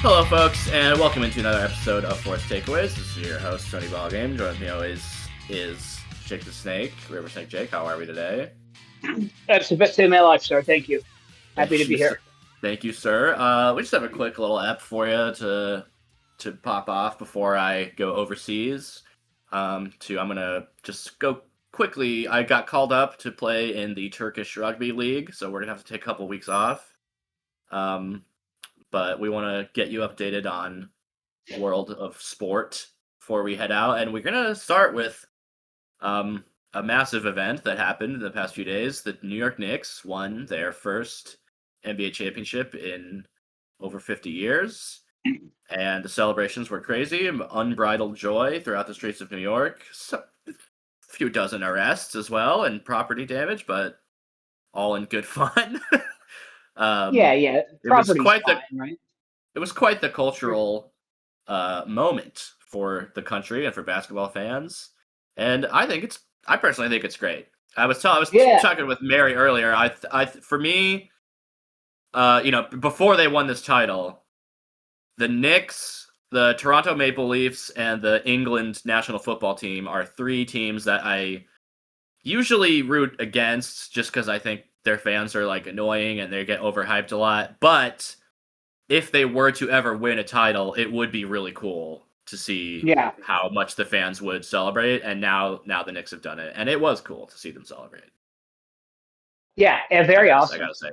Hello, folks, and welcome into another episode of Force Takeaways. This is your host, Tony Ballgame. Joining me always is Jake the Snake. River Snake Jake, how are we today? That's the best day of my life, sir. Thank you. Happy to Thank be you, here. thank you, sir. We just have a quick little app for you to pop off before I go overseas. I'm gonna just go quickly. I got called up to play in the Turkish Rugby League, so we're gonna have to take a couple weeks off. But we want to get you updated on world of sport before we head out, and we're gonna start with a massive event that happened in the past few days. The New York Knicks won their first NBA championship in over 50 years, and the celebrations were crazy, unbridled joy throughout the streets of New York. A few dozen arrests as well and property damage, but all in good fun. Yeah, um, yeah. it was Property's quite the fine, right? cultural moment for the country and for basketball fans, and I personally think it's great. I was Yeah, talking with Mary earlier. For me, before they won this title, the Knicks, the Toronto Maple Leafs, and the England national football team are three teams that I usually root against just because I think their fans are like annoying and they get overhyped a lot. But if they were to ever win a title, it would be really cool to see yeah, how much the fans would celebrate. And now the Knicks have done it, and it was cool to see them celebrate. yeah. And I very gotta, I awesome. gotta say,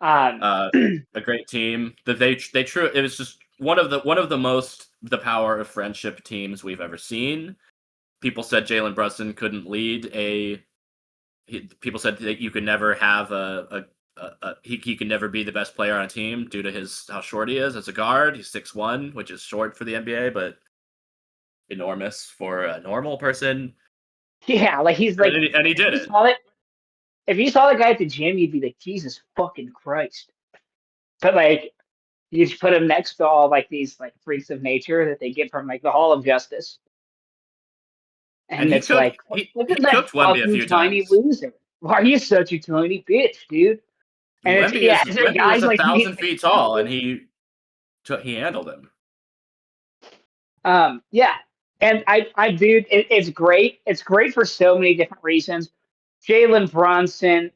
Um, uh, a great team that they true. It was just one of the most the power of friendship teams we've ever seen. People said Jalen Brunson couldn't lead people said that you could never have he can never be the best player on a team due to how short he is as a guard. He's 6'1", which is short for the NBA, but enormous for a normal person. yeah, like he's like, And he if did you it. saw it, if you saw the guy at the gym, you'd be like, Jesus fucking Christ. But like, you just put him next to all like these like freaks of nature that they get from like the Hall of Justice, And and it's like, look he at that cooked Wemby a fucking few tiny times. loser. Why are you such a tiny bitch, dude? And it's yeah, it's like Wemby is guys like me. 1,000 feet tall, and he handled him. Yeah, and dude, it's great. It's great for so many different reasons. Jalen Brunson,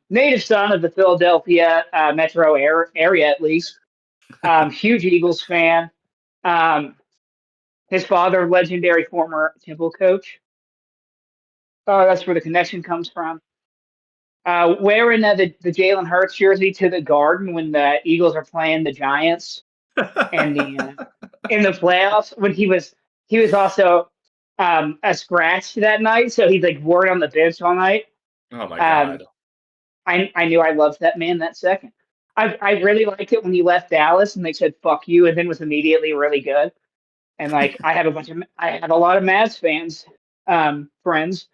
native son of the Philadelphia metro area, at least. Huge Eagles fan. Um, his father, legendary former Temple coach. That's where the connection comes from. Wearing the Jalen Hurts jersey to the Garden when the Eagles are playing the Giants and the in the playoffs when he was also a scratch that night, so he's like wore it on the bench all night. Oh my Um, god. I knew I loved that man that second. I really liked it when he left Dallas and they said fuck you and then was immediately really good. And like I have a lot of Mavs fans friends,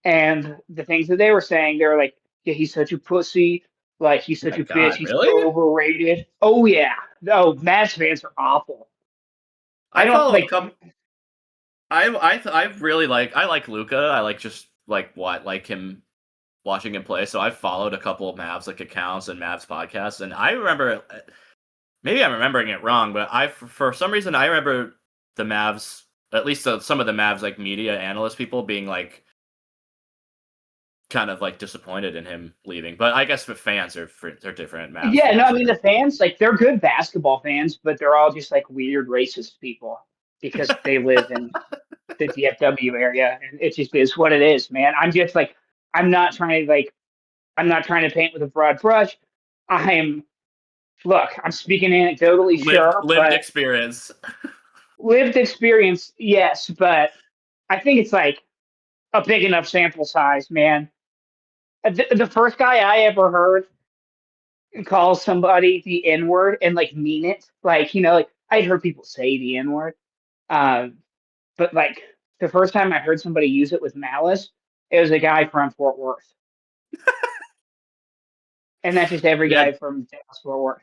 and the things that they were saying, they were like, yeah, he's such a pussy, like he's Oh such my a bitch, god, he's really? so overrated. Oh yeah. Oh, Mavs fans are awful. I I don't follow a like. couple. I really I like Luca. I like just like him watching him play. So I've followed a couple of Mavs like accounts and Mavs podcasts, and I remember maybe I'm remembering it wrong, but for some reason I remember the Mavs, at least some of the Mavs like media analyst people being like kind of like disappointed in him leaving. But I guess the fans they're different. Mavs Yeah, no, I fans mean are the fans, like they're good basketball fans, but they're all just like weird racist people because they live in the DFW area, and it just is what it is, man. I'm just like, I'm not trying to like, I'm not trying to paint with a broad brush. I'm look, I'm speaking anecdotally, sure, lived but experience. lived experience, yes, but I think it's like a big enough sample size, man. The first guy I ever heard call somebody the N word and like mean it. Like, like I'd heard people say the N word. Um, but like the first time I heard somebody use it with malice, it was a guy from Fort Worth. And that's just every Yeah, guy from Dallas Fort Worth.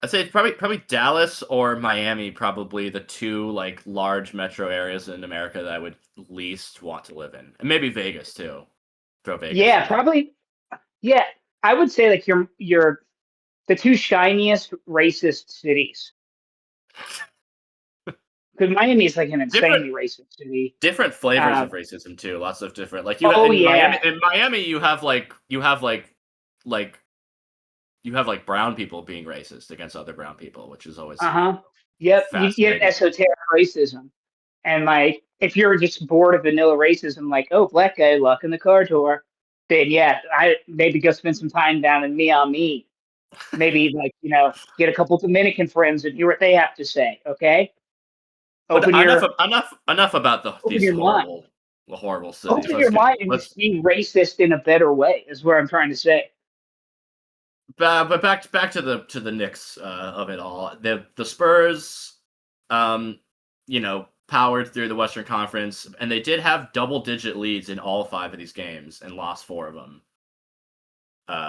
I'd say probably Dallas or Miami, probably the two like large metro areas in America that I would least want to live in, and maybe Vegas too. Throw Vegas in Yeah, there. probably. Yeah, I would say like your the two shiniest racist cities. Because Miami is like an Different insanely racist city. different flavors of racism too. Lots of different like Oh in Miami. yeah. In Miami, like you have like brown people being racist against other brown people, which is always Yep. You have fascinating. esoteric racism, and like if you're just bored of vanilla racism, like oh black guy luck in the car door, then yeah, I maybe go spend some time down in Me. Maybe like get a couple Dominican friends and hear what they have to say. Okay, But open your enough about open these your mind. horrible cities. Open your mind and Let's just be racist in a better way. Is what I'm trying to say. but back to the Knicks of it all. The Spurs, powered through the Western Conference, and they did have double-digit leads in all 5 of these games and lost 4 of them.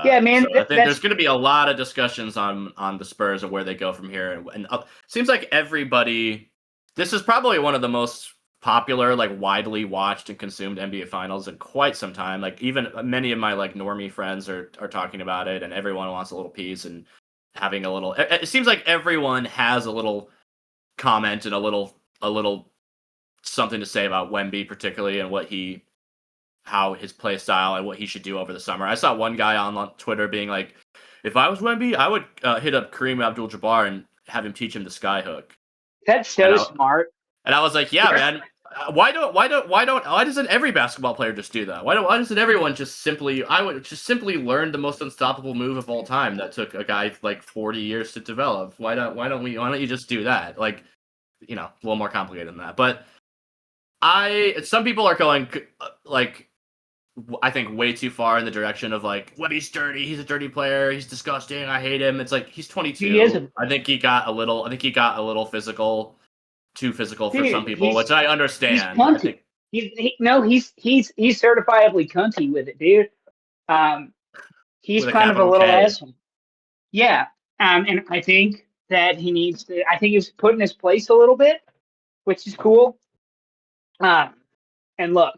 Yeah, man. So I think there's going to be a lot of discussions on the Spurs and where they go from here. And seems like everybody. This is probably one of the most popular, like widely watched and consumed NBA Finals in quite some time. Like even many of my like normie friends are talking about it, and everyone wants a little piece and having a little. It seems like everyone has a little comment and a little something to say about Wemby, particularly, and how his play style and what he should do over the summer. I saw one guy on Twitter being like, "If I was Wemby, I would hit up Kareem Abdul-Jabbar and have him teach him the skyhook." That's so smart. And I was like, "Yeah, man. Why doesn't every basketball player just do that? Why doesn't everyone just simply? I would just simply learn the most unstoppable move of all time that took a guy like 40 years to develop. Why don't you just do that? Like, a little more complicated than that. But some people are going like." I think way too far in the direction of like, Webby's dirty. He's a dirty player. He's disgusting. I hate him. It's like he's 22. He is. I think he got a little physical, too physical for some people, Dude, which I understand. He's cunty. He's certifiably cunty with it, dude. He's kind of a little asshole. Yeah. And I think that he needs to. I think he's put in his place a little bit, which is cool. And look,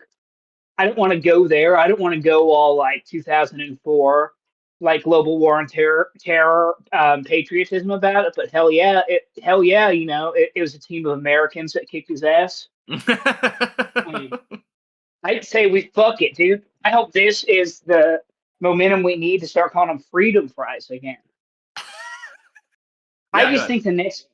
I don't want to go there. I don't want to go all like 2004, like global war on terror, patriotism about it. But hell yeah, it was a team of Americans that kicked his ass. I'd say we fuck it, dude. I hope this is the momentum we need to start calling them freedom fries again. I just think the Knicks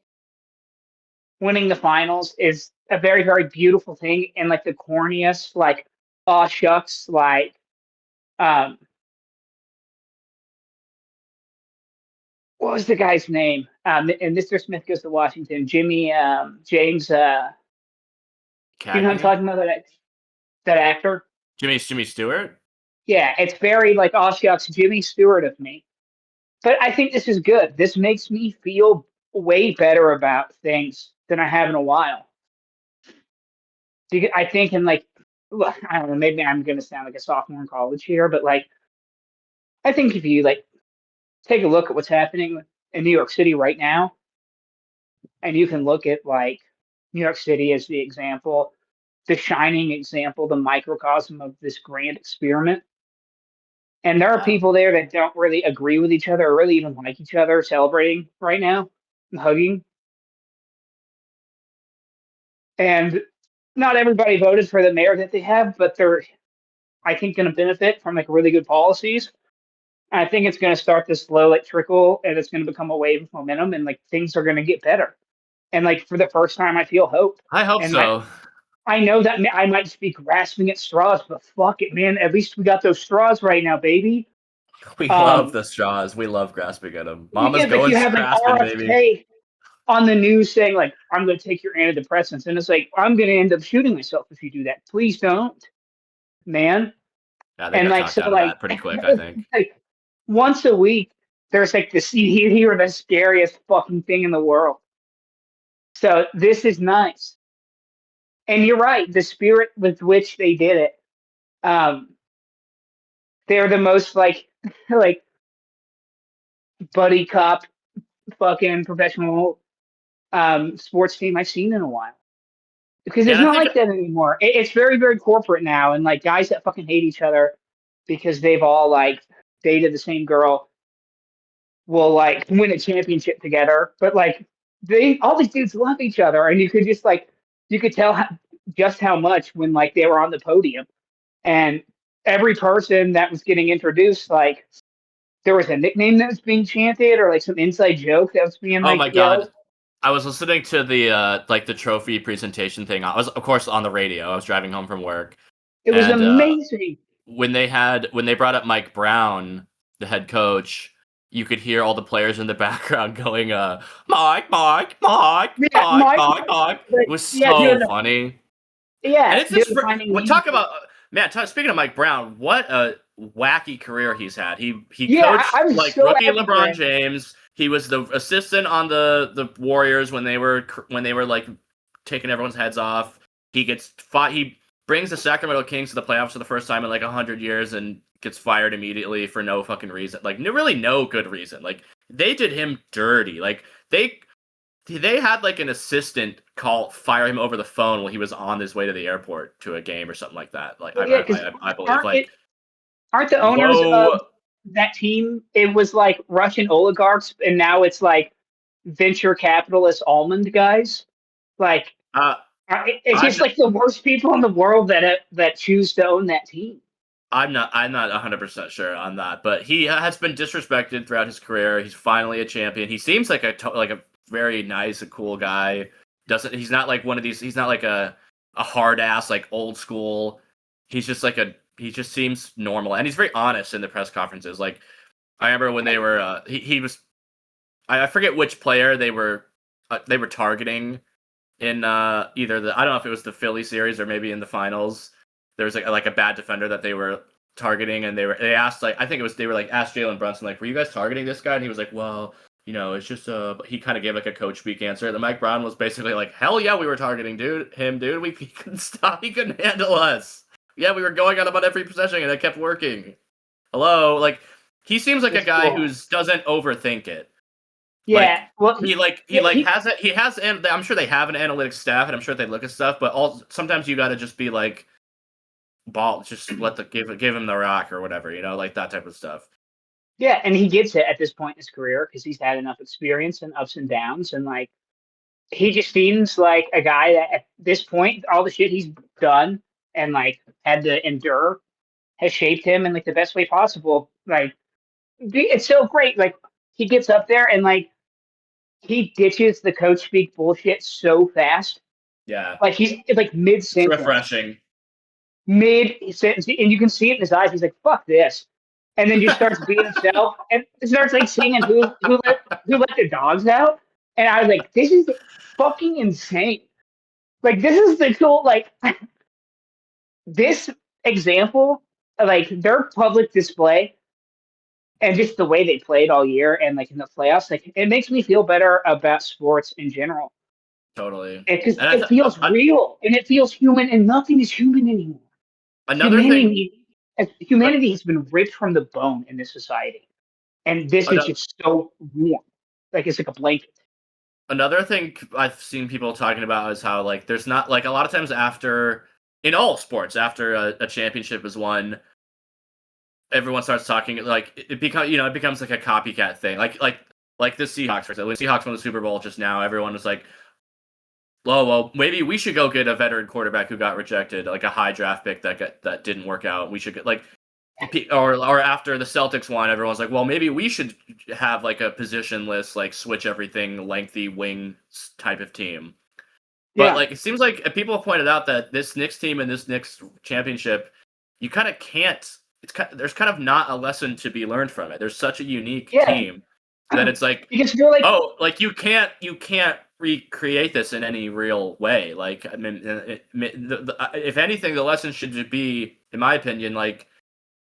winning the finals is a very, very beautiful thing, and like the corniest, like, aw shucks, like, what was the guy's name? And Mr. Smith Goes to Washington. James. You know what I'm talking about? That actor. Jimmy Stewart. Yeah, it's very like, aw shucks, Jimmy Stewart of me. But I think this is good. This makes me feel way better about things than I have in a while. I think I don't know, maybe I'm going to sound like a sophomore in college here, but like, I think if you like take a look at what's happening in New York City right now, and you can look at like New York City as the example, the shining example, the microcosm of this grand experiment. And there are people there that don't really agree with each other or really even like each other celebrating right now and hugging. And not everybody voted for the mayor that they have, but they're, I think, going to benefit from like really good policies. And I think it's going to start this slow like trickle, and it's going to become a wave of momentum, and like things are going to get better. And like for the first time, I feel hope. I hope and so. I know that I might just be grasping at straws, but fuck it, man. At least we got those straws right now, baby. We love the straws. We love grasping at them. Mama's going you have grasping, an RFK baby. on the news saying like, "I'm going to take your antidepressants," and it's like, I'm going to end up shooting myself if you do that. Please don't, man. Yeah, they got talked out of that pretty quick, I think. Like once a week, there's like this. You hear the scariest fucking thing in the world. So this is nice. And you're right, the spirit with which they did it. They're the most like buddy cop fucking professional sports team I've seen in a while. Because it's not like that anymore. It's very, very corporate now, and like guys that fucking hate each other because they've all like dated the same girl will like win a championship together, but like all these dudes love each other, and you could tell just how much when like they were on the podium, and every person that was getting introduced, like there was a nickname that was being chanted or like some inside joke that was being Oh like my yelled. god. I was listening to the like the trophy presentation thing. I was of course on the radio. I was driving home from work. It was And amazing. when they brought up Mike Brown, the head coach, you could hear all the players in the background going Mike, Mike, Mike, Yeah, Mike, Mike. Mike, Mike. It Like, was yeah, so funny. And yeah, it's just doing finding what memes. talk about man. Speaking of Mike Brown, what a wacky career he's had. He Yeah, coached I was like so rookie happy for LeBron him. James. He was the assistant on the Warriors when they were like taking everyone's heads off. He gets fought. He brings the Sacramento Kings to the playoffs for the first time in like 100 years and gets fired immediately for no fucking reason. Like really no good reason. Like they did him dirty. Like they had like an assistant fire him over the phone while he was on his way to the airport to a game or something like that. Like Well, yeah, because I believe aren't like it aren't the owners of low. that team? It was like Russian oligarchs, and now it's like venture capitalist almond guys. Like Uh, it's I'm just like the worst people in the world that choose to own that team. I'm not 100% sure on that, but he has been disrespected throughout his career. He's finally a champion. He seems like a very nice and cool guy. Doesn't he's not like one of these. He's not like a hard ass like old school. He's just like he just seems normal and he's very honest in the press conferences. Like I remember when they were he was I forget which player they were targeting in either I don't know if it was the Philly series or maybe in the finals. There was like a bad defender that they were targeting, and they asked like I think it was they were like asked Jalen Brunson like, were you guys targeting this guy? And he was like, well, it's just he kind of gave like a coach speak answer. And Mike Brown was basically like, hell yeah, we were targeting dude. He couldn't stop, he couldn't handle us. Yeah, we were going on about every possession, and it kept working. Hello, like he seems like a It's guy cool. who doesn't overthink it. Yeah, well, He has and I'm sure they have an analytics staff and I'm sure they look at stuff, but sometimes you got to just be like just give him the rock or whatever, like that type of stuff. yeah, and he gets it at this point in his career because he's had enough experience and ups and downs, and like he just seems like a guy that at this point, all the shit he's done and like had to endure has shaped him in like the best way possible. Like it's so great. Like he gets up there and like he ditches the coach speak bullshit so fast. Yeah. Like he's like mid It's sentence, refreshing. mid sentence, and you can see it in his eyes. He's like, "Fuck this," and then just starts being himself and starts like singing who let the dogs out. And I was like, "This is fucking insane." Like this is the cool like this example of like their public display and just the way they played all year and like in the playoffs, like it makes me feel better about sports in general Totally. because And it feels real and it feels human, and nothing is human anymore. another thing Humanity, uh, humanity has been ripped from the bone in this society, and this is ano- just so warm, like it's like a blanket. another thing I've seen people talking about is how like there's not like a lot of times after in all sports after a championship is won, everyone starts talking like it becomes like a copycat thing. Like the Seahawks, for example. When Seahawks won the Super Bowl just now, everyone was like, "Oh well, maybe we should go get a veteran quarterback who got rejected, like a high draft pick that didn't work out. We should get like." Or after the Celtics won, everyone's like, "Well, maybe we should have like a positionless, like switch everything, lengthy wing type of team." But Yeah, like, it seems like people have pointed out that this Knicks team and this Knicks championship, you kind of can't. There's kind of not a lesson to be learned from it. There's such a unique yeah, team that it's like, because they're like, oh, like you can't recreate this in any real way. Like, I mean, if anything, the lesson should be, in my opinion, like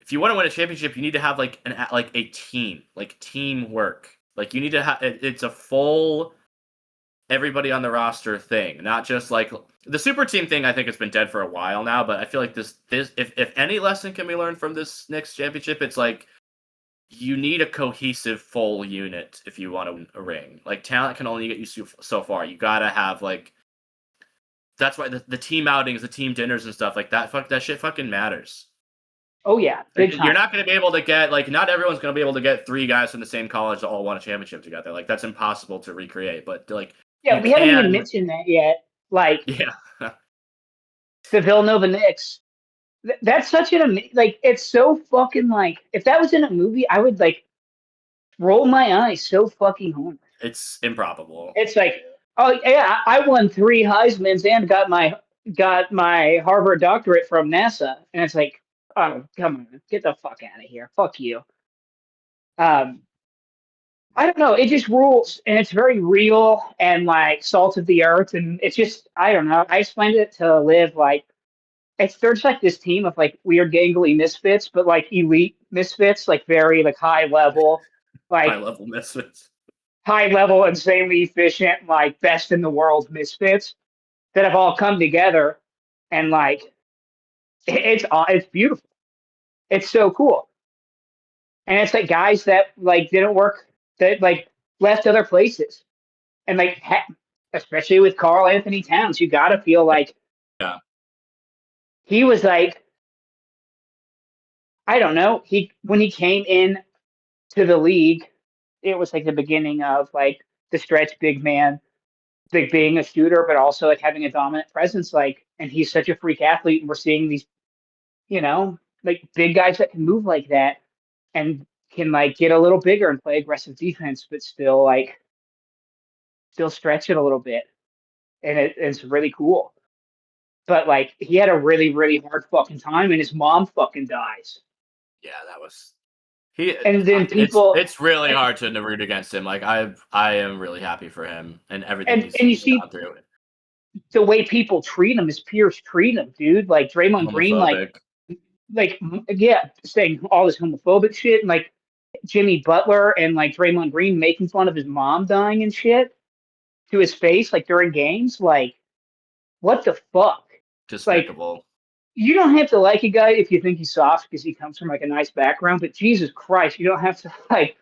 if you want to win a championship, you need to have like a team, like teamwork. Like you need to have it's a full everybody on the roster thing, not just like the super team thing. I think it's been dead for a while now, but I feel like this if any lesson can be learned from this Knicks championship, it's like you need a cohesive full unit if you want to win a ring. Like talent can only get you so far. You gotta have like that's why the team outings, the team dinners and stuff like that. That shit fucking matters. Oh yeah, Like, big you're time. not going to be able to get not everyone's going to be able to get 3 guys from the same college that all won a championship together. Like that's impossible to recreate. But like Yeah, you we haven't even can, mentioned that yet. Like yeah, the Villanova Knicks. That's such like it's so fucking like if that was in a movie, I would like roll my eyes so fucking hard. it's improbable. It's like, oh yeah, I won 3 Heisman's and got my Harvard doctorate from NASA, and it's like, oh come on, get the fuck out of here, fuck you. Um, I don't know, it just rules, and it's very real and like salt of the earth, and it's just I don't know. I explained it to Liv like there's like this team of like weird gangly misfits, but like elite misfits, like very like High like level misfits. high level, insanely efficient, like best in the world misfits that have all come together, and like it's beautiful. It's so cool, and it's like guys that like didn't work that like left other places, and like especially with Carl Anthony Towns, you got to feel like Yeah, he was like I don't know he when he came in to the league, it was like the beginning of like the stretch big man, like being a shooter, but also like having a dominant presence. Like, and he's such a freak athlete, and we're seeing these, like big guys that can move like that and can like get a little bigger and play aggressive defense, but still stretch it a little bit, and it's really cool. But like, he had a really really hard fucking time, and his mom fucking dies, yeah, that was he. and then people. It's really hard to root against him. Like I am really happy for him and everything And you he's see gone through. the way people treat him, his peers treat him, dude. Like Draymond Green, Homophobic. yeah, saying all this homophobic shit, and like Jimmy Butler and like Draymond Green making fun of his mom dying and shit to his face, like during games. Like, what the fuck? Like, Despicable. you don't have to like a guy if you think he's soft because he comes from like a nice background, but Jesus Christ, you don't have to like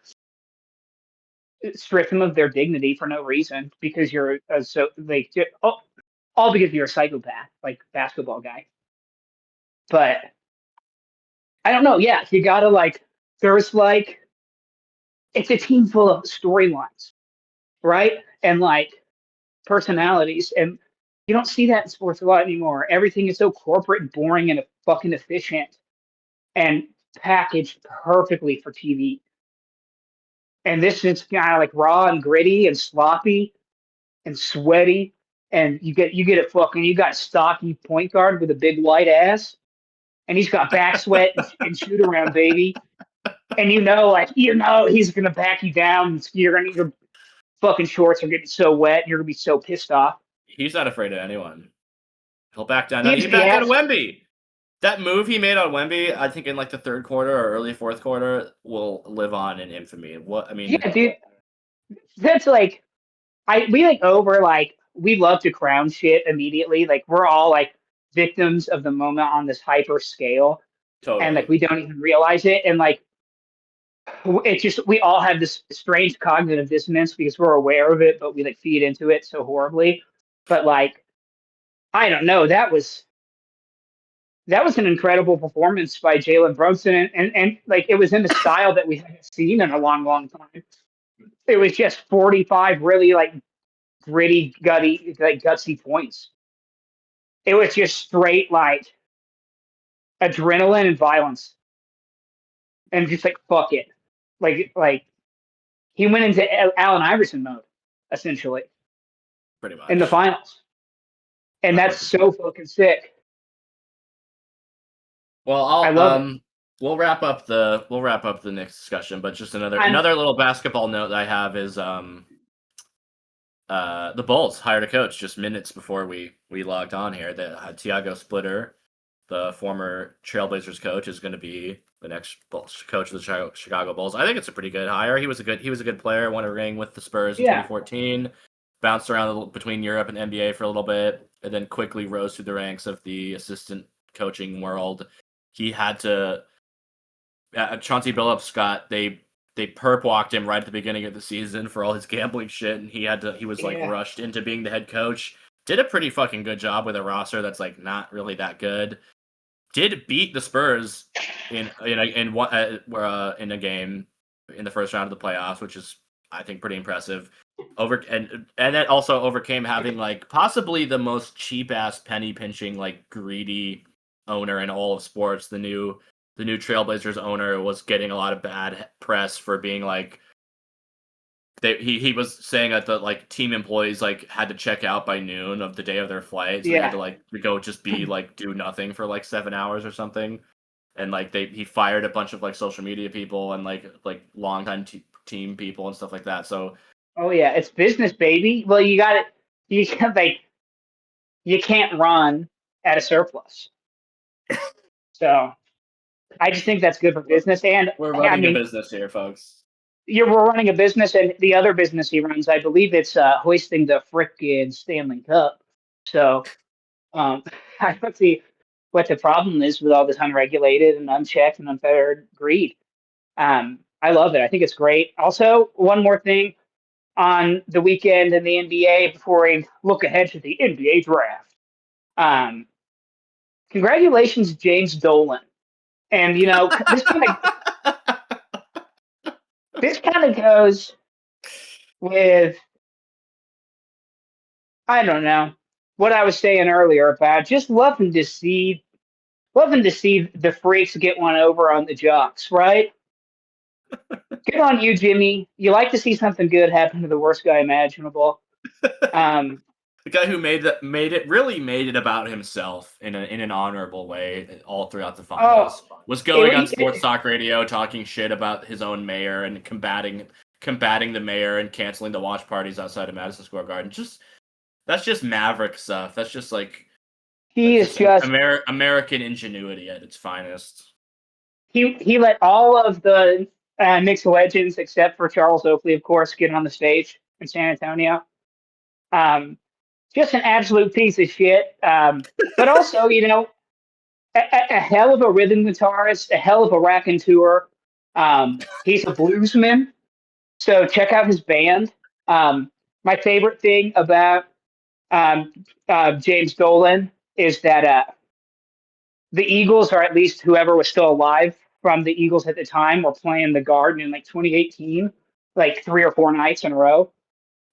strip them of their dignity for no reason because you're so like all because you're a psychopath, like basketball guy. But I don't know. Yeah, you gotta like. There's like it's a team full of storylines, right? And like personalities, and you don't see that in sports a lot anymore. Everything is so corporate and boring and fucking efficient and packaged perfectly for TV. And this is kind of like raw and gritty and sloppy and sweaty. And you get a fucking you got a stocky point guard with a big white ass, and he's got back sweat and shoot around baby. And like he's gonna back you down. Your fucking shorts are getting so wet. And you're gonna be so pissed off. He's not afraid of anyone. He'll back down. He He actually backed down to has, Wemby. That move he made on Wemby, I think in like the third quarter or early fourth quarter, will live on in infamy. What I mean, yeah, dude. That's like we like over like we love to crown shit immediately. Like we're all like victims of the moment on this hyper scale, and like totally. we don't even realize it. And like it's just we all have this strange cognitive dissonance because we're aware of it, but we like feed into it so horribly. But like I don't know, that was an incredible performance by Jalen Brunson, and like it was in the style that we haven't seen in a long, long time. It was just 45 really like gritty, gutty, like gutsy points. It was just straight like adrenaline and violence, and just like fuck it, like he went into Allen Iverson mode essentially Pretty in the much. finals, and that's 100%. so fucking sick. Well, I I'll love it. we'll wrap up the Knicks discussion, but just another And another little basketball note that I have is the Bulls hired a coach just minutes before we logged on here. That Tiago Splitter, the former Trailblazers coach, is going to be the next coach of the Chicago Bulls. I think it's a pretty good hire. He was a good player. Won a ring with the Spurs in yeah, 2014. Bounced around between Europe and NBA for a little bit, and then quickly rose through the ranks of the assistant coaching world. He had to. Chauncey Billups they perp walked him right at the beginning of the season for all his gambling shit, and he was like yeah, rushed into being the head coach. Did a pretty fucking good job with a roster that's like not really that good. did beat the Spurs in a game in the first round of the playoffs, which is I think pretty impressive. And that also overcame having like possibly the most cheap ass penny pinching like greedy owner in all of sports. The new Trailblazers owner was getting a lot of bad press for being like he was saying that the like team employees like had to check out by noon of the day of their flight, so they had to like go just be like do nothing for like 7 hours or something, and like he fired a bunch of like social media people and like longtime team people and stuff like that. So oh yeah, it's business, baby. Well, you got it. You like you can't run at a surplus. So I just think that's good for business. And we're I running a mean, business here, folks. we're running a business, and the other business he runs, I believe it's hoisting the frickin' Stanley Cup. So I don't see what the problem is with all this unregulated and unchecked and unfettered greed. I love it. I think it's great. Also, one more thing on the weekend in the NBA before we look ahead to the NBA draft. Um, Congratulations, James Dolan. And you know this kind of goes with I don't know what I was saying earlier about just loving to see the freaks get one over on the jocks, right? Good on you, Jimmy. You like to see something good happen to the worst guy imaginable. Um, The guy who made it about himself in an honorable way all throughout the finals was going on sports talk radio talking shit about his own mayor and combating the mayor and canceling the watch parties outside of Madison Square Garden. That's just maverick stuff. That's just like he is just American ingenuity at its finest. He let all of the Knicks legends, except for Charles Oakley, of course, get on the stage in San Antonio. Just an absolute piece of shit. But also, you know, a hell of a rhythm guitarist, a hell of a raconteur. He's a bluesman, so check out his band. My favorite thing about um, James Dolan is that the Eagles, or at least whoever was still alive from the Eagles at the time, were playing the Garden in like 2018, like 3 or 4 nights in a row.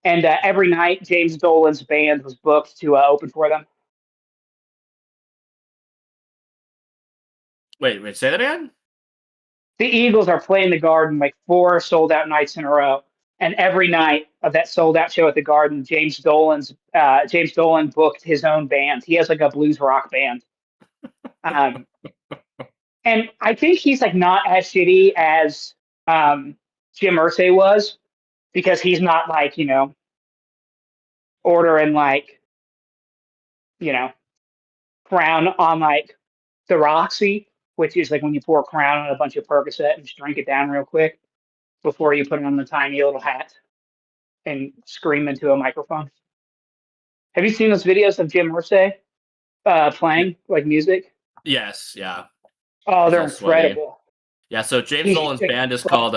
And every night, James Dolan's band was booked to open for them. Wait, say that again? The Eagles are playing the Garden like 4 sold-out nights in a row. And every night of that sold-out show at the Garden, James Dolan booked his own band. He has like a blues rock band. Um, and I think he's like not as shitty as Jim Irsay was, because he's not like, you know, ordering like, you know, Crown on like the Roxy, which is like when you pour Crown on a bunch of Percocet and just drink it down real quick before you put it on the tiny little hat and scream into a microphone. Have you seen those videos of Jim Irsay playing like music? Yes, yeah. Oh, He's they're all sweaty. incredible. Yeah, so James Dolan's band is called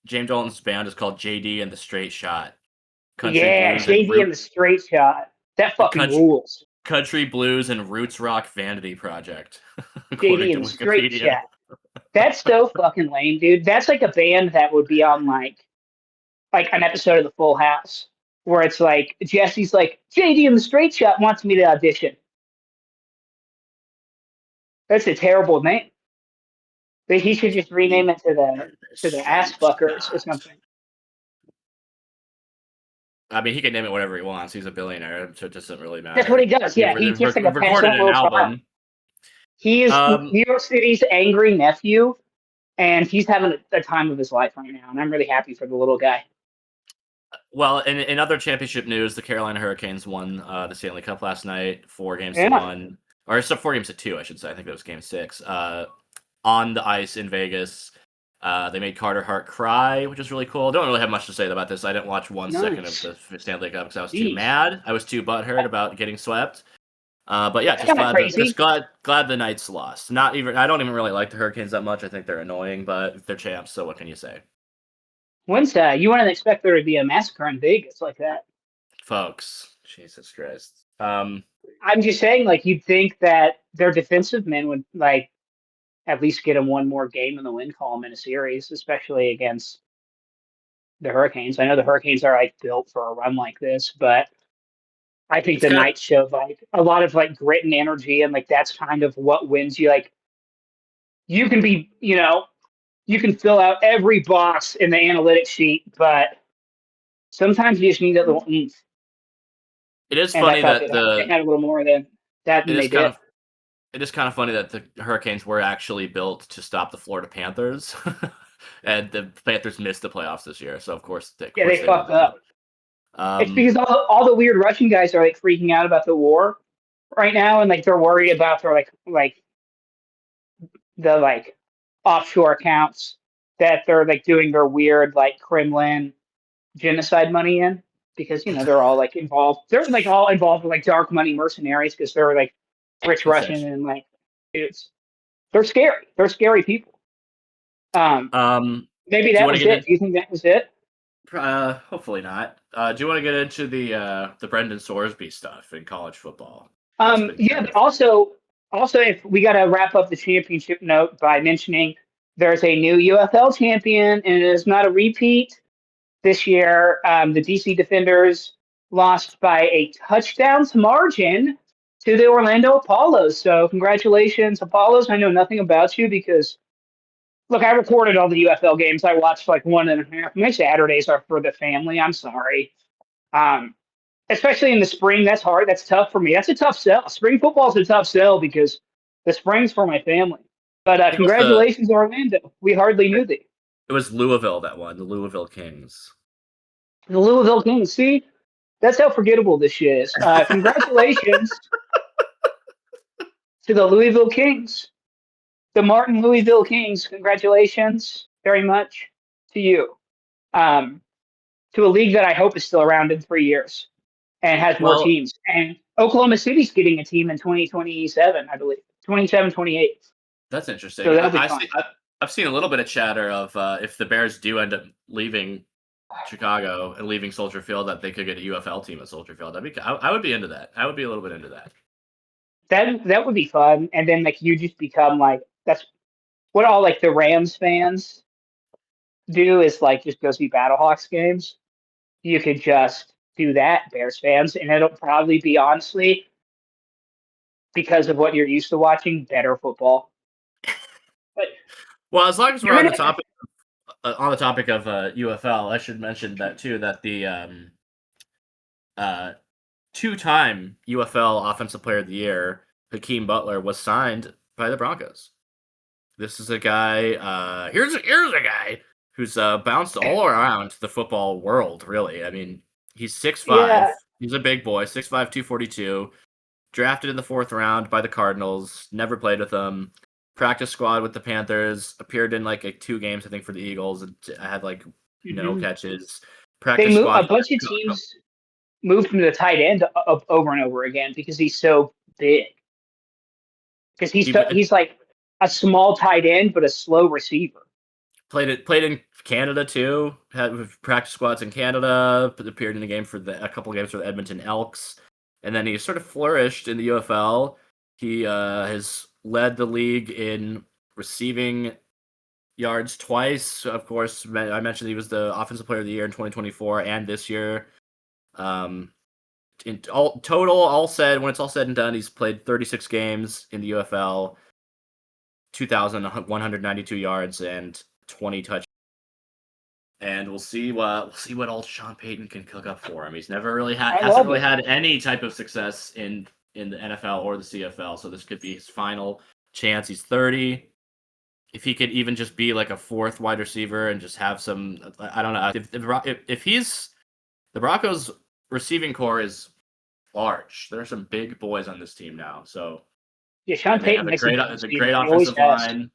JD and the Straight Shot. JD and the Straight Shot. That fucking rules. Country blues and roots rock vanity project. JD and the Straight Shot. That's so fucking lame, dude. That's like a band that would be on like an episode of the Full House, where it's like Jesse's like, JD and the Straight Shot wants me to audition. That's a terrible name. But he should just rename it to the Ass Fuckers or something. I mean, he can name it whatever he wants. He's a billionaire, so it doesn't really matter. That's what he does. Yeah, he's just like a recorded an album. He is New York City's angry nephew, and he's having a time of his life right now, and I'm really happy for the little guy. Well, in other championship news, the Carolina Hurricanes won the Stanley Cup last night, 4-1, or so 4-2, I should say. I think that was Game 6. On the ice in Vegas, they made Carter Hart cry, which is really cool. Don't really have much to say about this. I didn't watch one second of the Stanley Cup because I was too mad. I was too butthurt about getting swept. But yeah, just glad the Knights lost. I don't even really like the Hurricanes that much. I think they're annoying, but they're champs. So what can you say? When's you wouldn't expect there to be a massacre in Vegas like that, folks? Jesus Christ. I'm just saying, like, you'd think that their defensive men would like at least get them one more game in the win column in a series, especially against the Hurricanes. I know the Hurricanes are like built for a run like this, but I think It's the kind of Knights showed like a lot of like grit and energy, and like that's kind of what wins you. Like you can be, you can fill out every box in the analytics sheet, but sometimes you just need that little oomph. it is And I funny thought that they had a little more than that it than they is kind did. of it is kind of funny that the Hurricanes were actually built to stop the Florida Panthers, and the Panthers missed the playoffs this year. So of Yeah, course they they won. fucked up. It's Um, because all the weird Russian guys are like freaking out about the war right now, and like they're worried about their like the like offshore accounts that they're like doing their weird like Kremlin genocide money in because they're all like involved. They're like all involved with like dark money mercenaries because they're like rich that's Russian interesting. and like it's they're scary. They're scary people. Um, Maybe Do you that want to was get it. in? Do you think that was it? Hopefully not. Do you want to get into the Brendan Sorsby stuff in college football? That's been Yeah, kind but of also if we got to wrap up the championship note by mentioning there's a new UFL champion and it is not a repeat this year. The DC Defenders lost by a touchdowns margin to the Orlando Apollos. So congratulations, Apollos. I know nothing about you because look, I recorded all the UFL games. I watched like one and a half. My Saturdays are for the family. I'm sorry. Um, Especially in the spring, that's hard. That's tough for me. That's a tough sell. Spring football is a tough sell because the spring's for my family. But it was congratulations, Orlando. We hardly knew thee. it was Louisville that won, the Louisville Kings. The Louisville Kings. See, that's how forgettable this shit is. Congratulations to the Louisville Kings, the Martin Louisville Kings. Congratulations very much to you. Um, to a league that I hope is still around in 3 years and has more Well, teams. And Oklahoma City's getting a team in 2027, I believe. 27, 28. that's interesting. So that'll be fun. I've seen a little bit of chatter of if the Bears do end up leaving Chicago and leaving Soldier Field, that they could get a UFL team at Soldier Field. I would be into that. I would be a little bit into that. That would be fun. And then like you just become like that's what all like the Rams fans do is like just go see Battlehawks games. You could just do that, Bears fans, and it'll probably be honestly because of what you're used to watching, better football. But Well, as long as we're you're on the gonna topic of UFL, I should mention that too. That the uh, two-time UFL Offensive Player of the Year, Hakeem Butler, was signed by the Broncos. This is a guy. Here's a guy who's bounced all around the football world. Really, I mean, he's 6'5". yeah. He's a big boy, 6'5", 242. Drafted in the 4th round by the Cardinals. Never played with them. Practice squad with the Panthers. Appeared in like 2 games, I think, for the Eagles. I had like no Mm-hmm. catches. They Practice move a squad. bunch of teams moved him to the tight end over and over again because he's so big. Because He he's like a small tight end but a slow receiver. played in Canada too. Had practice squads in Canada. Appeared in a game for a couple games for the Edmonton Elks, and then he sort of flourished in the UFL. He has led the league in receiving yards twice. Of course, I mentioned he was the Offensive Player of the Year in 2024 and this year. In all said, when it's all said and done, he's played 36 games in the UFL, 2,192 yards and 20 touchdowns. And we'll see what old Sean Payton can cook up for him. He's never really hasn't really had any type of success in the NFL or the CFL, so this could be his final chance. He's 30. If he could even just be like a 4th wide receiver and just have some, I don't know. If he's the Broncos receiving core is large. There are some big boys on this team now. So Yeah, Sean they Payton have makes a good it's a receiver. great He always offensive has. line.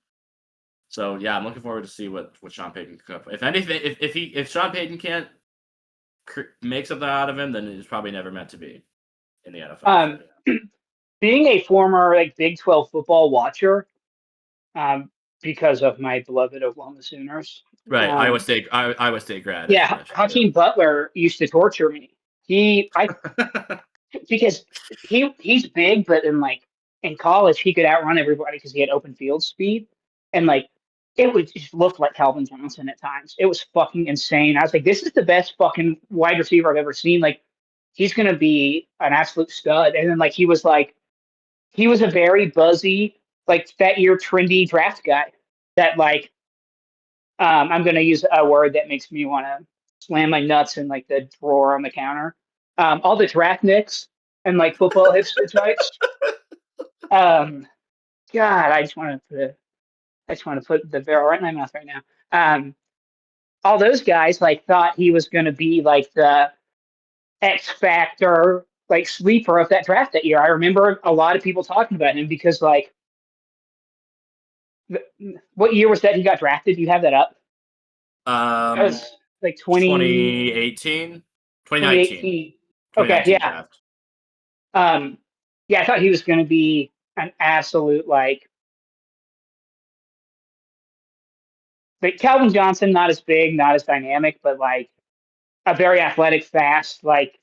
So yeah, I'm looking forward to see what Sean Payton can cook up. If anything, if Sean Payton can't make something out of him, then it's probably never meant to be in the NFL. Being a former like Big 12 football watcher, because of my beloved Oklahoma Sooners. Right, Iowa State grad. I should Yeah, mention too. Hakeem Butler used to torture me. Because he's big, but in like in college, he could outrun everybody because he had open field speed. And like, it would just look like Calvin Johnson at times. It was fucking insane. I was like, this is the best fucking wide receiver I've ever seen. Like, he's going to be an absolute stud. And then, like, he was a very buzzy, like, that year trendy draft guy that, like, I'm going to use a word that makes me want to slam my nuts in, like, the drawer on the counter. All the draft nicks and, like, football hipster types. God, I just want to put the barrel right in my mouth right now. All those guys like thought he was going to be like the X factor, like sleeper of that draft that year. I remember a lot of people talking about him because like, what year was that he got drafted? You have that up? That was like 2018, 2019. Okay, yeah. Draft. Yeah, I thought he was going to be an absolute like Calvin Johnson, not as big, not as dynamic, but like a very athletic, fast, like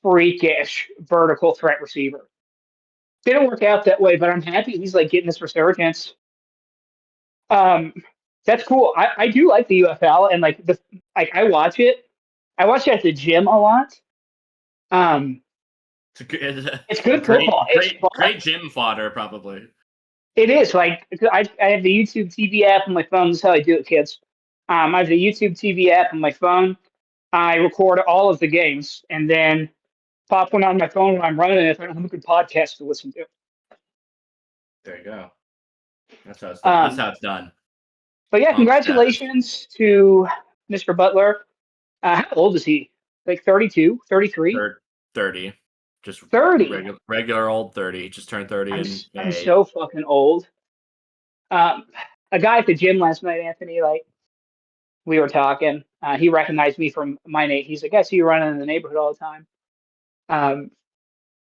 freakish vertical threat receiver. Didn't work out that way, but I'm happy he's like getting this resurgence. That's cool. I do like the UFL and like I watch it. I watch it at the gym a lot. It's good football. Great gym fodder, probably. It is like I have the YouTube TV app on my phone. This is how I do it, kids. I have the YouTube TV app on my phone. I record all of the games and then pop one on my phone when I'm running it. If I don't have a good podcast to listen to. There you go. That's how it's done. That's how it's done. But yeah, congratulations to Mr. Butler. How old is he? Like 32, 33? 30. Just 30. Regular old 30. Just turned 30 I'm so fucking old. A guy at the gym last night, Anthony, like, we were talking. He recognized me from my age. He's like, I see you running in the neighborhood all the time.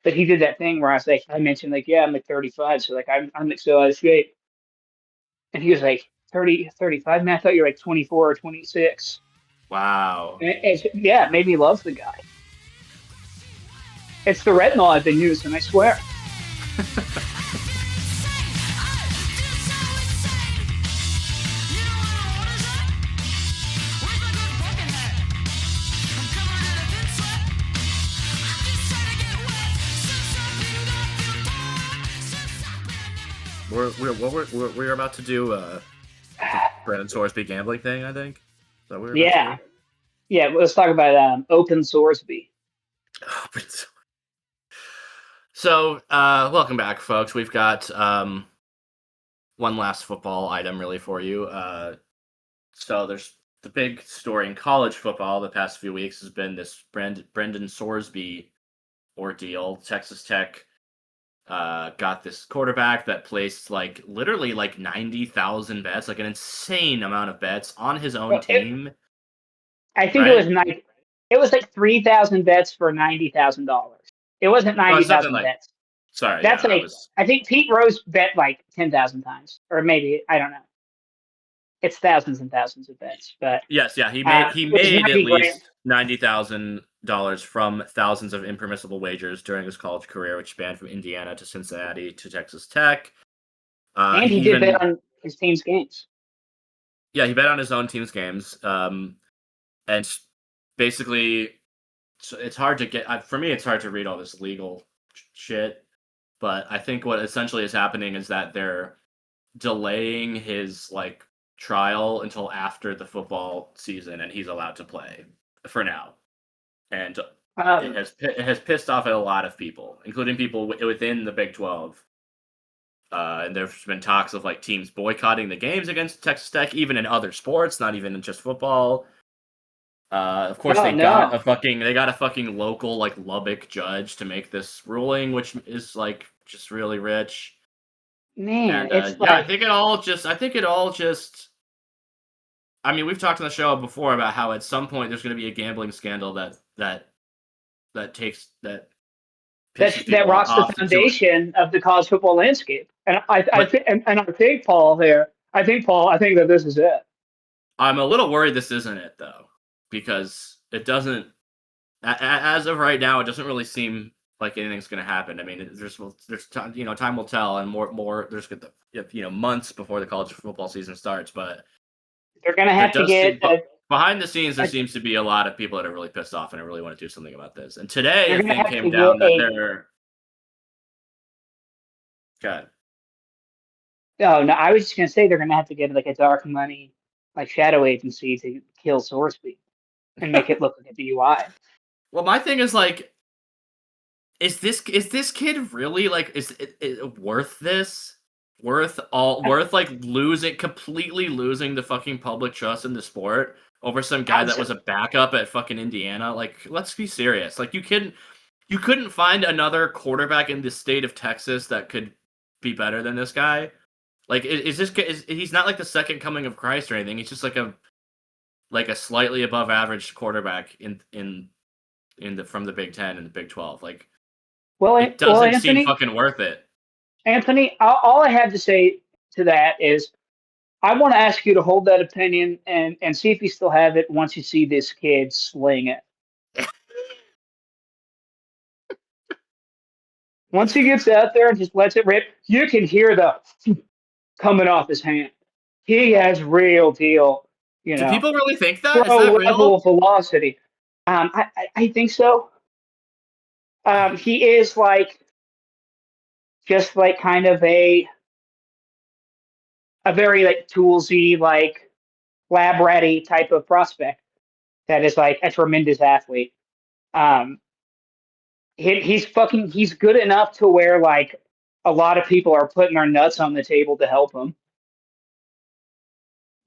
But he did that thing where I mentioned, like, yeah, I'm like 35, so like I'm like still out of shape. And he was like, 30, 35, man, I thought you were like 24 or 26. Wow. It made me love the guy. It's the retinol I've been using, I swear. We're about to do the Brandon Sorsby gambling thing, I think. Is that what yeah. Yeah, let's talk about Open Sorsby. So, welcome back, folks. We've got one last football item really for you. So there's the big story in college football the past few weeks has been this Brendan Sorsby ordeal. Texas Tech got this quarterback that placed literally 90,000 bets, like an insane amount of bets on his own team. I think it was it was like 3,000 bets for $90,000. It wasn't 90,000 bets. Sorry, that's I think Pete Rose bet like 10,000 times, or maybe I don't know. It's thousands and thousands of bets, but yes, yeah, he made at least $90,000 from thousands of impermissible wagers during his college career, which spanned from Indiana to Cincinnati to Texas Tech. And he did bet on his team's games. Yeah, he bet on his own team's games, and basically, it's hard to get. For me, it's hard to read all this legal shit. But I think what essentially is happening is that they're delaying his trial until after the football season, and he's allowed to play for now. And it has pissed off a lot of people, including people within the Big 12. And there's been talks of teams boycotting the games against Texas Tech, even in other sports, not even in just football. Of course, they got a fucking local Lubbock judge to make this ruling, which is just really rich. Man, and, I think it all just. I mean, we've talked on the show before about how at some point there's going to be a gambling scandal that rocks the foundation of the college football landscape. And I think Paul here. I think that this is it. I'm a little worried this isn't it though, because it doesn't. As of right now, it doesn't really seem like anything's going to happen. I mean, there's time, time will tell, and more there's months before the college football season starts. But they're going to there have to does get seem, behind the scenes, there seems to be a lot of people that are really pissed off and I really want to do something about this. And today, a thing came down that they're. God. No, I was just going to say they're going to have to get like a dark money, like shadow agency to kill Sorsby and make it look like a DUI. Well, my thing is like, is this kid really like is it worth this? Worth like completely losing the fucking public trust in the sport over some guy that was a backup at fucking Indiana? Like, let's be serious. Like, you couldn't find another quarterback in the state of Texas that could be better than this guy. Like, he's not like the second coming of Christ or anything. He's just like a slightly above average quarterback from the Big 10 and the Big 12. Like, it doesn't seem fucking worth it. Anthony, all I have to say to that is I want to ask you to hold that opinion and see if you still have it once you see this kid sling it. Once he gets out there and just lets it rip, you can hear the coming off his hand. He has real deal, Do people really think that? Is that real? Level of velocity. I think so. He is just like kind of a very like toolsy, like lab ready type of prospect that is like a tremendous athlete. He's good enough to where like a lot of people are putting their nuts on the table to help him.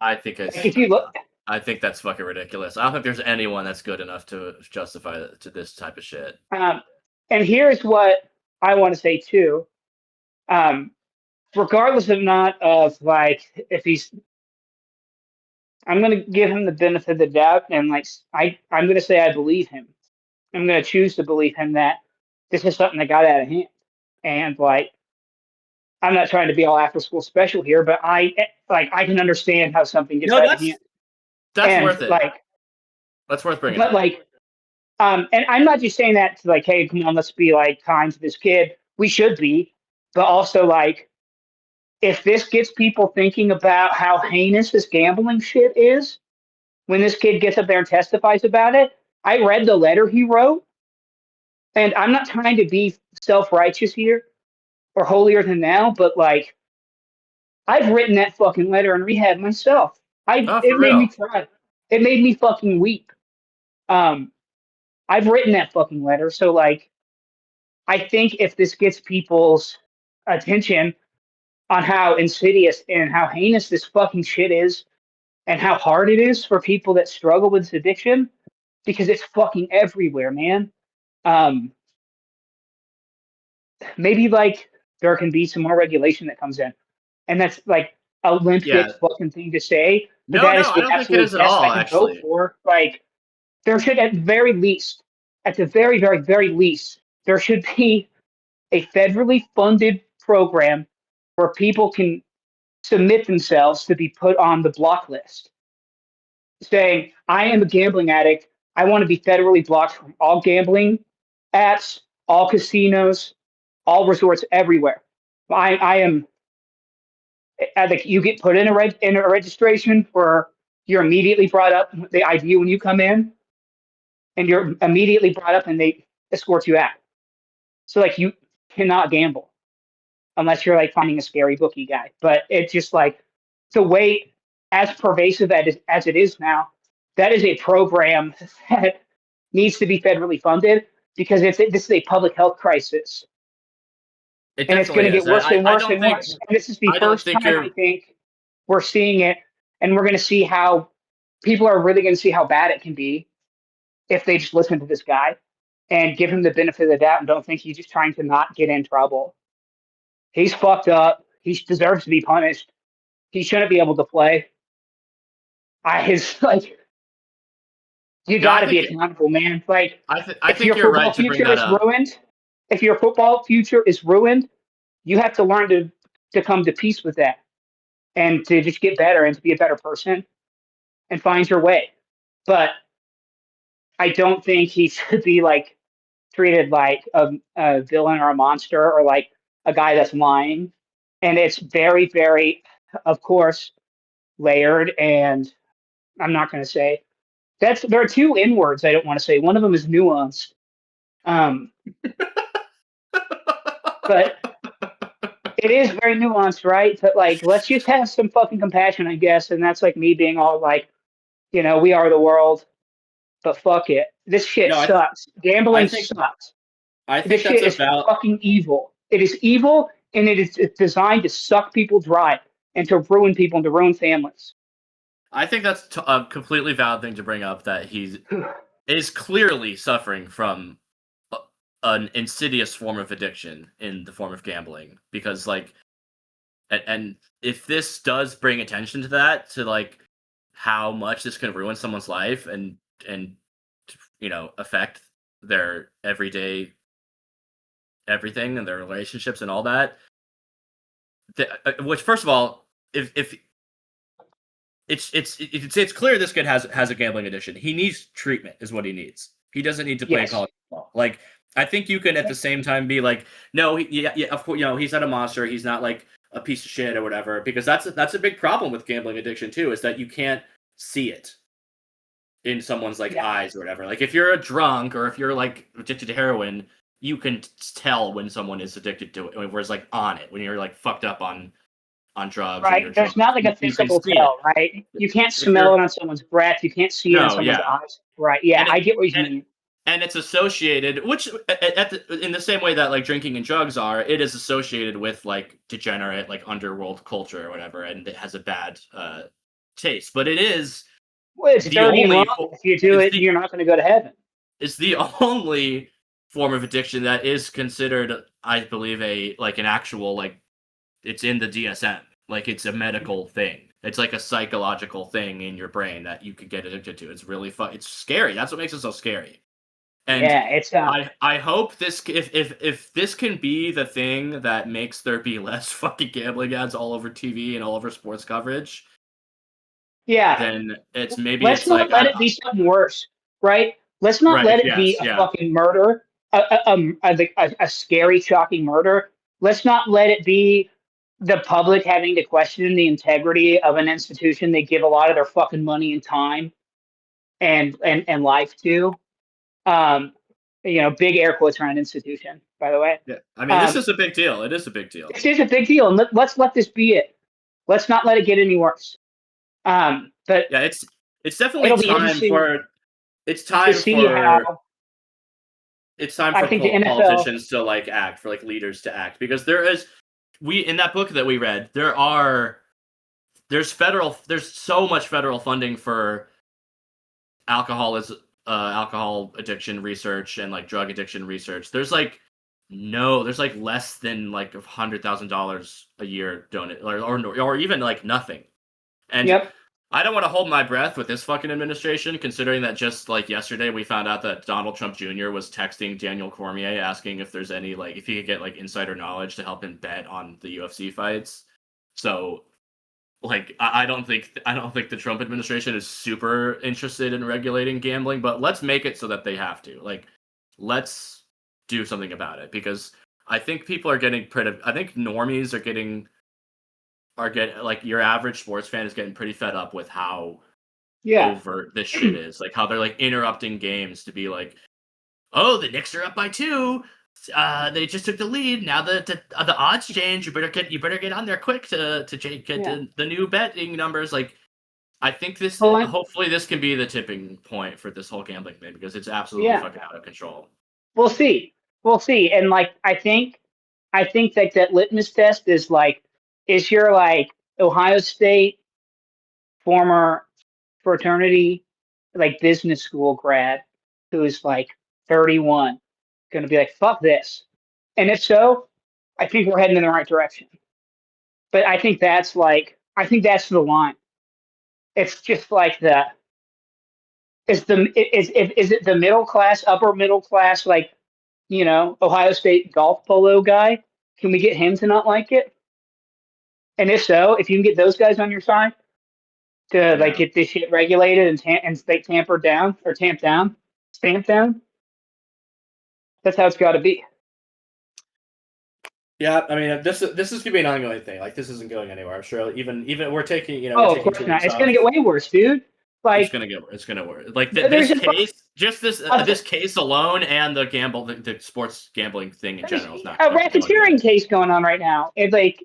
I think if you look, I think that's fucking ridiculous. I don't think there's anyone that's good enough to justify to this type of shit. And here's what I want to say too. Regardless of not of like if he's, I'm going to give him the benefit of the doubt, and like I'm going to say I believe him. I'm going to choose to believe him that this is something that got out of hand, and like I'm not trying to be all after school special here, but I can understand how something gets out of hand. That's worth it. Like, that's worth bringing up. But like, and I'm not just saying that to like, hey, come on, let's be like kind to this kid. We should be, but also like, if this gets people thinking about how heinous this gambling shit is, when this kid gets up there and testifies about it, I read the letter he wrote, and I'm not trying to be self-righteous here or holier than thou, but like, I've written that fucking letter in rehab myself. It made me cry. It made me fucking weep. I've written that fucking letter, so like, I think if this gets people's attention on how insidious and how heinous this fucking shit is, and how hard it is for people that struggle with this addiction, because it's fucking everywhere, man. Maybe like there can be some more regulation that comes in, and that's like a limp fucking thing to say. But I don't think it is at all. Actually, like there should at the very least, at the very, very, very least, there should be a federally funded program where people can submit themselves to be put on the block list, saying, I am a gambling addict. I want to be federally blocked from all gambling apps, all casinos, all resorts everywhere. I am. I think you get put in a registration where you're immediately brought up the ID when you come in, and you're immediately brought up and they escort you out. So like you cannot gamble unless you're like finding a scary bookie guy. But it's just like the way as pervasive as it is now, that is a program that needs to be federally funded because this is a public health crisis. And it's going to get worse and worse and worse. And this is the first time I think we're seeing it, and we're going to see how people are really going to see how bad it can be if they just listen to this guy and give him the benefit of the doubt and don't think he's just trying to not get in trouble. He's fucked up. He deserves to be punished. He shouldn't be able to play. You got to be accountable, man. Like, I think you're right to bring that up. If your football future is ruined, you have to learn to come to peace with that and to just get better and to be a better person and find your way. But I don't think he should be like treated like a villain or a monster or like a guy that's lying. And it's very, very, of course, layered. And I'm not going to say there are two N words I don't want to say. One of them is nuance. Um, but it is very nuanced, right? But like, let's just have some fucking compassion, I guess. And that's like me being all like, we are the world, but fuck it. This shit No, sucks. I Gambling think sucks. I This think that's shit is about. fucking evil. It is evil, and it's designed to suck people dry and to ruin people and to ruin families. I think that's a completely valid thing to bring up. That he is clearly suffering from an insidious form of addiction in the form of gambling, because like, and if this does bring attention to that, to like how much this can ruin someone's life and affect their everyday everything and their relationships and all that. Which, first of all, if it's clear this kid has a gambling addiction. He needs treatment, is what he needs. He doesn't need to play Yes. college football. Like, I think you can at the same time be like, no, yeah, of course, he's not a monster. He's not like a piece of shit or whatever. Because that's a big problem with gambling addiction too, is that you can't see it in someone's like eyes or whatever. Like, if you're a drunk or if you're like addicted to heroin, you can tell when someone is addicted to it. Whereas like on it, when you're like fucked up on drugs, and you're Right. There's drunk, not like a you can physical see it. tell, right? You can't If smell you're it on someone's breath. You can't see it in no, someone's yeah, eyes. Right. Yeah, and I get what you and mean. and it's associated, which in the same way that like drinking and drugs are, it is associated with like degenerate like underworld culture or whatever, and it has a bad taste. But it is Well, it's the dirty and wrong. only If you do it, you're not going to go to heaven. it's the only form of addiction that is considered, I believe, an actual like, it's in the DSM. Like, it's a medical thing. It's like a psychological thing in your brain that you could get addicted to. It's really fun. It's scary. That's what makes it so scary. And Yeah, it's I hope this, if this can be the thing that makes there be less fucking gambling ads all over TV and all over sports coverage, yeah. then maybe Let's it's not like let it be something worse, right? Let's not right, let it be yes, a yeah. fucking murder, a scary, shocking murder. Let's not let it be the public having to question the integrity of an institution they give a lot of their fucking money and time and life to. Um, big air quotes around institution, by the way. Yeah. I mean, this Um, is a big deal. It is a big deal. this is a big deal, and let's let this be it. Let's not let it get any worse. But Yeah, it's definitely it'll be time interesting for it's to time see for how. it's time I for think the NFL. politicians to like act, for like leaders to act, because there is we in that book that we read, there's so much federal funding for alcohol addiction research and like drug addiction research. There's like less than like $100,000 a year donate, or even like nothing. And Yep. I don't want to hold my breath with this fucking administration, considering that just like yesterday we found out that Donald Trump Jr. was texting Daniel Cormier asking if there's any like if he could get like insider knowledge to help him bet on the UFC fights. So like I don't think the Trump administration is super interested in regulating gambling, but let's make it so that they have to. Like, let's do something about it, because I think people are getting I think normies are getting like your average sports fan is getting pretty fed up with how Yeah. overt this shit is. Like how they're like interrupting games to be like, oh, the Knicks are up by 2. They just took the lead. Now the odds change. You better get on there quick to get the new betting numbers. Like, I think hopefully this can be the tipping point for this whole gambling thing, because it's absolutely fucking out of control. We'll see. We'll see. And like I think that litmus test is like, is your like Ohio State former fraternity like business school grad who's like 31 going to be like, fuck this? And if so, I think we're heading in the right direction. But I think that's the line. It's just like is it the middle class, upper middle class, like, Ohio State golf polo guy? Can we get him to not like it? And if so, if you can get those guys on your side to like Yeah. get this shit regulated and stay tampered down or tamped down, stamped down, That's how it's got to be. Yeah, I mean, this is gonna be an ongoing thing. Like, this isn't going anywhere. I'm sure. Even we're taking, we're Oh, of taking course 2 not. weeks It's going to off. get way worse, dude. It's Like, gonna get. It's gonna work. Like there's this a case, just a, this case alone, and the sports gambling thing in there's general is not a fucking going away. racketeering case going on right now. It's like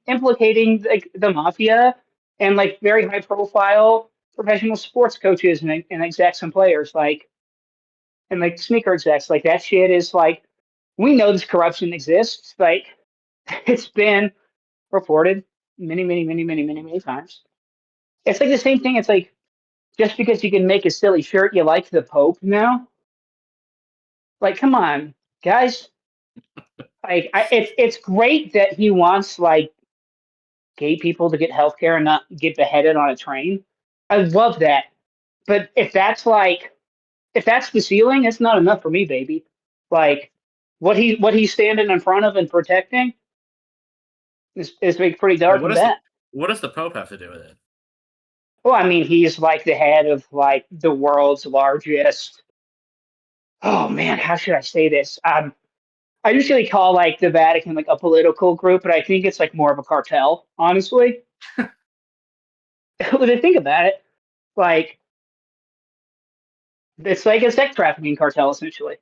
implicating like the mafia and like very high profile professional sports coaches and execs and players and like sneaker execs. Like that shit is like we know this corruption exists. Like it's been reported many times. It's like the same thing. It's like just because you can make a silly shirt, you like the Pope now. Like, come on, guys. Like, it's great that he wants like gay people to get health care and not get beheaded on a train. I love that. But if that's the ceiling, it's not enough for me, baby. Like what he's standing in front of and protecting is like pretty Wait, dark and bad. what does the Pope have to do with it? Well, I mean, he's like the head of like the world's largest. Oh man, how should I say this? I usually call like the Vatican like a political group, but I think it's like more of a cartel, honestly. When I think about it, like it's like a sex trafficking cartel essentially.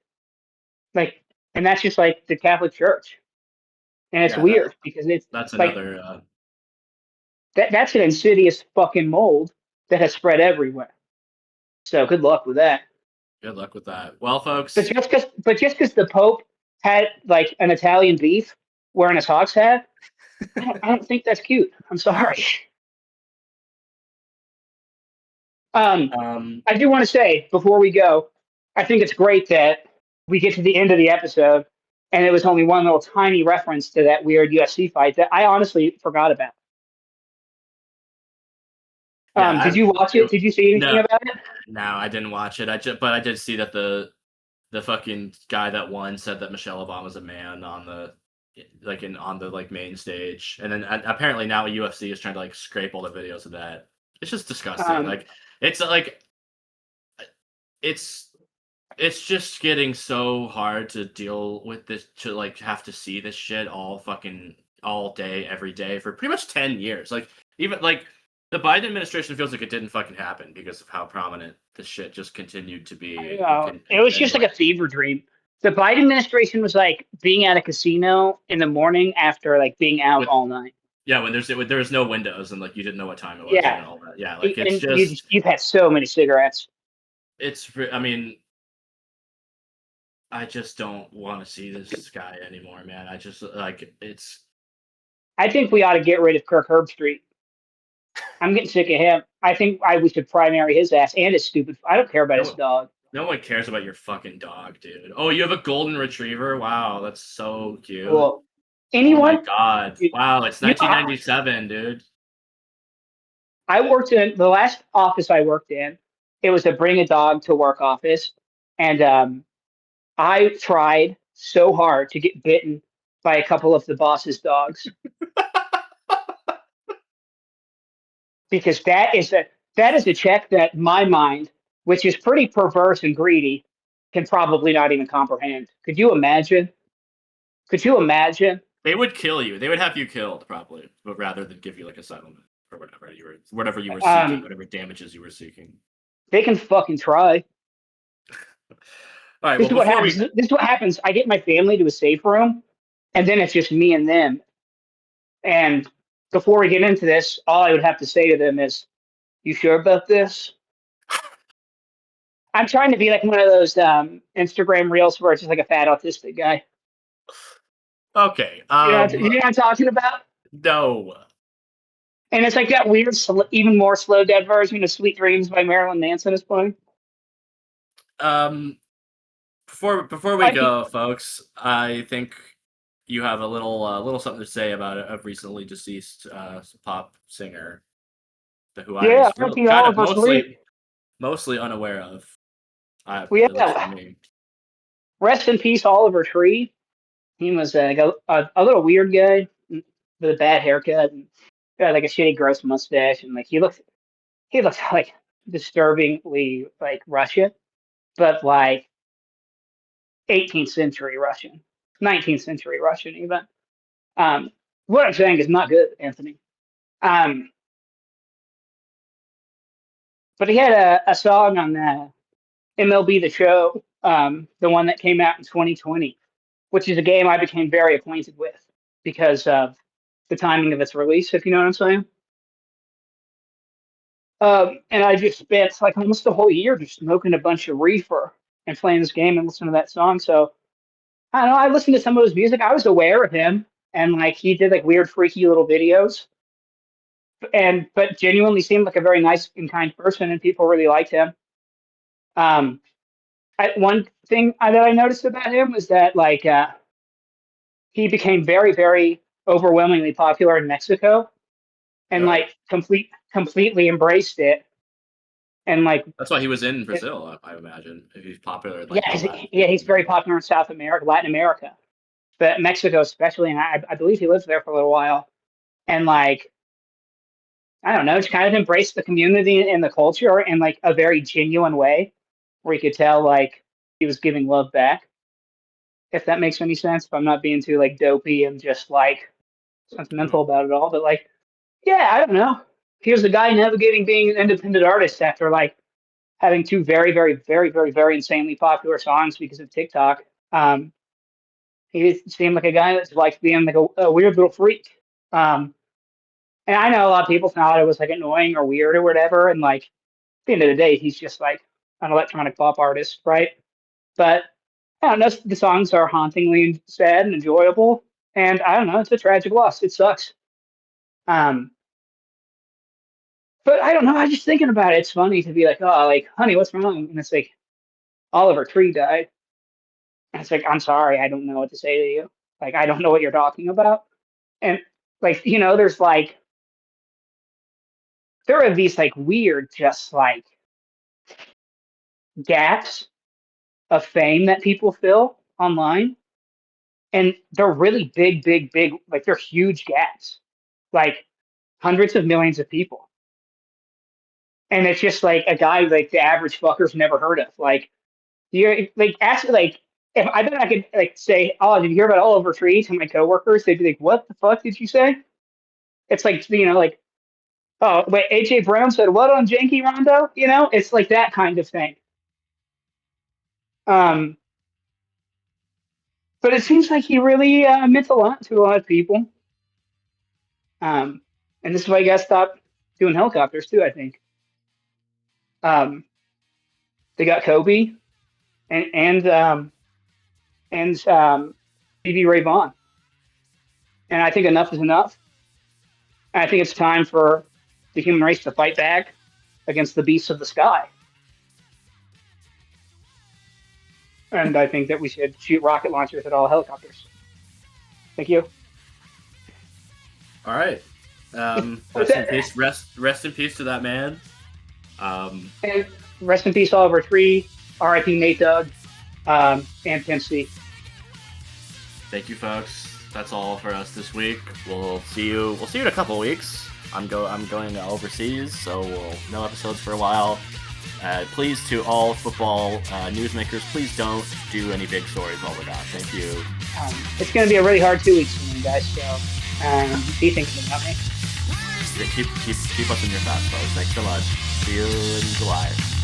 Like, and that's just like the Catholic Church, and it's Yeah, weird because it's that's like another. that's an insidious fucking mold that has spread everywhere. So good luck with that. Good luck with that. Well, But folks, just because the Pope had like an Italian beef wearing his Hawks hat, I don't think that's cute. I'm sorry. I do want to say before we go, I think it's great that we get to the end of the episode and it was only one little tiny reference to that weird UFC fight that I honestly forgot about. Did yeah, you watch it? Did you see anything no, about it? no, I didn't watch it. But I did see that the fucking guy that won said that Michelle Obama's a man on the on the like main stage, and then apparently now UFC is trying to like scrape all the videos of that. It's just disgusting. Um, Like like it's it's just getting so hard to deal with this, to like have to see this shit all day every day for pretty much 10 years. Like even like the Biden administration feels like it didn't fucking happen because of how prominent this shit just continued to I be. don't know. It was just like Anyway, a fever dream. The Biden administration was like being at a casino in the morning after like being out with all night. yeah, when there's no windows and like you didn't know what time it was and Yeah, all that. Yeah, like it's and just you've had so many cigarettes. I mean, I just don't want to see this guy anymore, man. I just like it's I think we ought to get rid of Kirk Herbstreit. I'm getting sick of him. I think we should primary his ass and his stupid. I don't care about his no dog. no one cares about your fucking dog, dude. Oh, you have a golden retriever? Wow, that's so cute. Well, Oh my anyone? god. You Wow, it's know, 1997, dude. I worked in the last office I worked in. It was a bring a dog to work office, and I tried so hard to get bitten by a couple of the boss's dogs because that is a check that my mind, which is pretty perverse and greedy, can probably not even comprehend. Could you imagine? Could you imagine? They would kill you. They would have you killed probably, but rather than give you like a settlement or whatever you were seeking, Um, whatever damages you were seeking. they can fucking try. All right, This well is what before happens. we This is what happens. I get my family to a safe room, and then it's just me and them. And before we get into this, all I would have to say to them is, "You sure about this?" I'm trying to be like one of those Instagram reels where it's just like a fat autistic guy. Okay. You know what I'm talking about? No. And it's like that weird, even more slow dead version of "Sweet Dreams" by Marilyn Manson is playing. Before we I think, go, folks, I think you have a little something to say about a recently deceased pop singer who I yeah, was real R.I.P. kind of Oliver Sleep. mostly unaware of. Well, At least for yeah, me. rest in peace, Oliver Tree. He was like a little weird guy with a bad haircut and got like a shitty, gross mustache, and like he looks like disturbingly like Russian, but like 18th century Russian, 19th century Russian even. What I'm saying is not good, Anthony. Um, but he had a song on MLB The Show, the one that came out in 2020, which is a game I became very acquainted with because of the timing of its release, if you know what I'm saying. And I just spent like almost the whole year just smoking a bunch of reefer and playing this game and listening to that song. So I don't know. I listened to some of his music. I was aware of him, and like he did like weird, freaky little videos, and but genuinely seemed like a very nice and kind person, and people really liked him. Um, one thing that I noticed about him was that like he became very, very overwhelmingly popular in Mexico, and Really? like completely embraced it, and like That's why he was in Brazil, I imagine. If he's popular in like yeah, the Latin he's very popular in South America, Latin America, but Mexico especially, and I believe he lived there for a little while, and like I don't know, just kind of embraced the community and the culture in like a very genuine way, where you could tell like he was giving love back. If that makes any sense, if I'm not being too like dopey and just like Mhm. sentimental about it all, but like yeah, I don't know. Here's a guy navigating being an independent artist after like having two very, very, very, very, very insanely popular songs because of TikTok. Um, he seemed like a guy that likes being like a weird little freak. Um, and I know a lot of people thought it was like annoying or weird or whatever. And like at the end of the day, he's just like an electronic pop artist, right? But I don't know. The songs are hauntingly sad and enjoyable. And I don't know. It's a tragic loss. It sucks. Um, but I don't know. I was just thinking about it. It's funny to be like, oh, like, honey, what's wrong? And it's like Oliver Tree died. And it's like, I'm sorry, I don't know what to say to you. Like, I don't know what you're talking about. And like, there's like there are these like weird, just like gaps of fame that people fill online. And they're really big, big, big, like they're huge gaps. Like hundreds of millions of people. And it's just like a guy like the average fucker's never heard of. Like you're like actually like if I bet I could like say, oh, did you hear about Oliver Tree to my coworkers? They'd be like, what the fuck did you say? It's like like, oh wait, AJ Brown said what on Janky Rondo? It's like that kind of thing. Um, but it seems like he really meant a lot to a lot of people. Um, and this is why you guys stopped doing helicopters too. I think they got Kobe and Stevie Ray Vaughan, and I think enough is enough. And I think it's time for the human race to fight back against the beasts of the sky. And I think that we should shoot rocket launchers at all helicopters. Thank you. All right. Rest in peace. Rest in peace to that man. And rest in peace, Oliver Tree. R.I.P. Nate Dogg, and Tennessee. Thank you, folks. That's all for us this week. We'll see you. We'll see you in a couple of weeks. I'm going overseas, so we'll no episodes for a while. Please, to all football newsmakers, please don't do any big stories while we're gone. Thank you. It's going to be a really hard 2 weeks for me, guys. So be thinking about me. Keep us in your thoughts, folks. Thanks so much. See you in July.